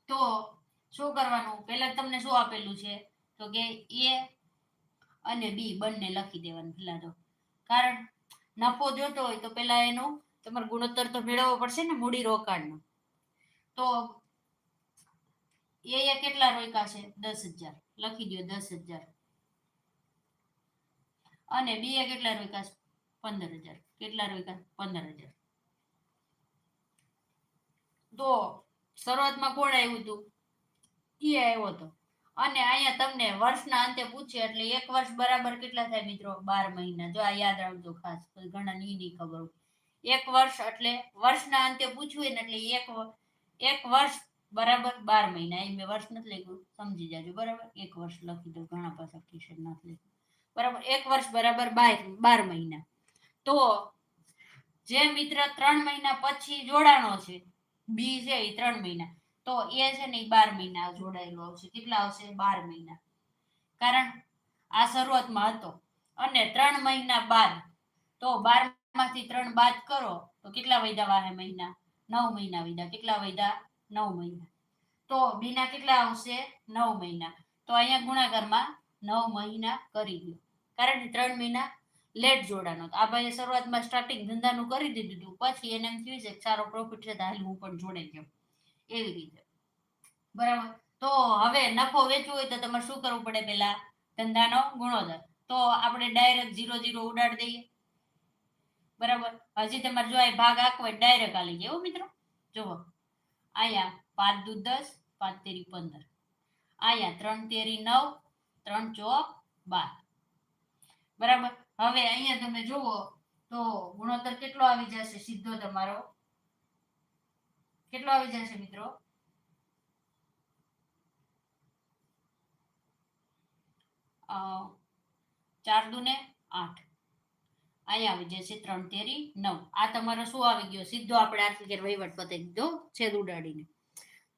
તો શું કરવાનું, પહેલા તમને શું આપેલું છે તો કે એ અને બી બંને લખી દેવાનું પહેલા તો, કારણ નફો જોતો હોય તો પહેલા એનું તમારે ગુણોત્તર તો મેળવવો પડશે ને મૂડી રોકાણનો. તો એ કેટલા રોક્યા છે 10,000, લખી દો 10,000, અને બી એ કેટલા રોક્યા છે 15,000, કેટલા રોક્યા 15,000. તો શરૂઆતમાં કોણ આવ્યું હતું, એ આવ્યો હતો. અને અહીંયા તમને વર્ષના અંતે પૂછે એટલે એક વર્ષ બરાબર કેટલા થાય મિત્રો, 12 મહિના. જો આ યાદ રાખજો ખાસ, ઘણા ની ખબર હોય. એક વર્ષ એટલે વર્ષના અંતે પૂછ્યું ને એટલે એક વર્ષ બરાબર 12 મહિના. એ મેં વર્ષ નથી લખ્યું, સમજી જાજો બરાબર. એક વર્ષ લખી દો, ઘણા પાછા કિશન નથી લખ્યું બરાબર. એક વર્ષ બરાબર 12 મહિના. તો જે મિત્ર 3 મહિના પછી જોડાણો છે, બી છે એ 3 મહિના, તો એ છે ને એ 12 મહિના જોડાયેલો આવશે. કેટલા આવશે 12 મહિના, કારણ આ શરૂઆતમાં હતો. અને 3 મહિના બાદ, તો 12 માંથી 3 બાદ કરો તો કેટલા વધ્યા વાહે મહિના, 9 મહિના વધ્યા. કેટલા વધ્યા 9 મહિના. તો બીના કેટલા આવશે 9 મહિના. તો અહીંયા ગુણાકારમાં 9 મહિના કરી દો, કારણ કે 3 મહિના લેટ જોડાનો. આ ભાઈએ શરૂઆતમાં સ્ટાર્ટિંગ ધંધાનું કરી દીધું હતું, પછી એને એમ થયું છે કે સારો પ્રોફિટ છે તો હાલ હું પણ જોડાઈ જાઉં, એવી રીતે બરાબર. તો હવે નફો વેચવો હોય તો તમારે શું કરવું પડે, પેલા ધંધાનો ગુણોત્તર. તો આપણે ડાયરેક્ટ 0 0 ઉડાડી દઈએ બરાબર. હજી તમારે જો આ ભાગ આખો હોય ડાયરેક્ટ આલી જાય મિત્રો. જુઓ અહીંયા 5 દુ 10, 5 તેરી 15, અહીંયા 3 તેરી 9, 3 ચોક 12 બરાબર. હવે અહીંયા તમે જુઓ તો ગુણોત્તર કેટલો આવી જશે સીધો તમારો, કેટલો આવી જશે મિત્રો, 4 દુ 8, અહીંયા આવી જશે 3 તેરી 9. આ તમારો શું આવી ગયો સીધો, આપણે આટલી વહીવટ પતાવી દીધો છેદ ઉડાડીને.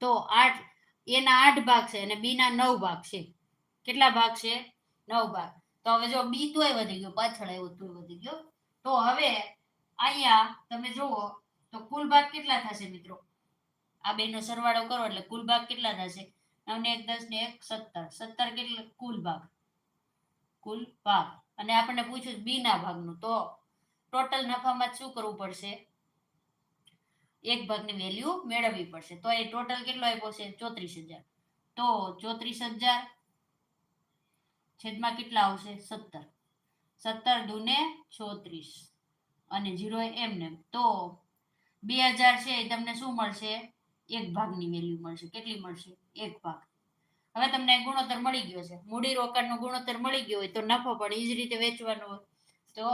તો 8 એના 8 ભાગ છે અને બી ના 9 ભાગ છે. કેટલા ભાગ છે 9 ભાગ. તો હવે જો બી તોય વધી ગયો, પાછળ આવ્યો તોય વધી ગયો. તો હવે અહીંયા તમે જુઓ તો કુલ ભાગ કેટલા થશે મિત્રો, આ બેનો સરવાળો કરો એટલે કુલ ભાગ કેટલા થશે, 9 ને 1 10 ને 1 17, 17 કેટલા કુલ ભાગ, કુલ ભાગ. અને આપણને પૂછ્યું બી ના ભાગનું, તો ટોટલ નફામાં શું કરવું પડશે, એક ભાગની વેલ્યુ મેળવવી પડશે. તો એ ટોટલ કેટલો આપ્યો છે 34,000. તો 34,000 છેદમાં કેટલા આવશે 17, 17 દુ ને 34 અને 0 એમને. તો 2,000 છે એ તમને શું મળશે, એક ભાગની વેલ્યુ મળશે. કેટલી મળશે, એક ભાગ. હવે તમને ગુણોત્તર મળી ગયો છે, મૂડી રોકાણનો ગુણોત્તર મળી ગયો હોય તો નફો પણ એ જ રીતે વેચવાનો હોય. તો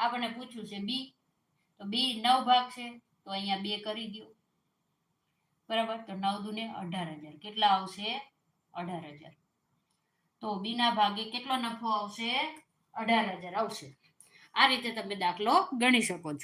આપણને પૂછ્યું છે બી, તો બી 9 ભાગ છે તો અહીંયા 2 કરી દો બરાબર. તો 9 દુ ને 18,000, કેટલા આવશે 18,000. તો બી ના ભાગે કેટલો નફો આવશે 18,000 આવશે. આ રીતે તમે દાખલો ગણી શકો છો.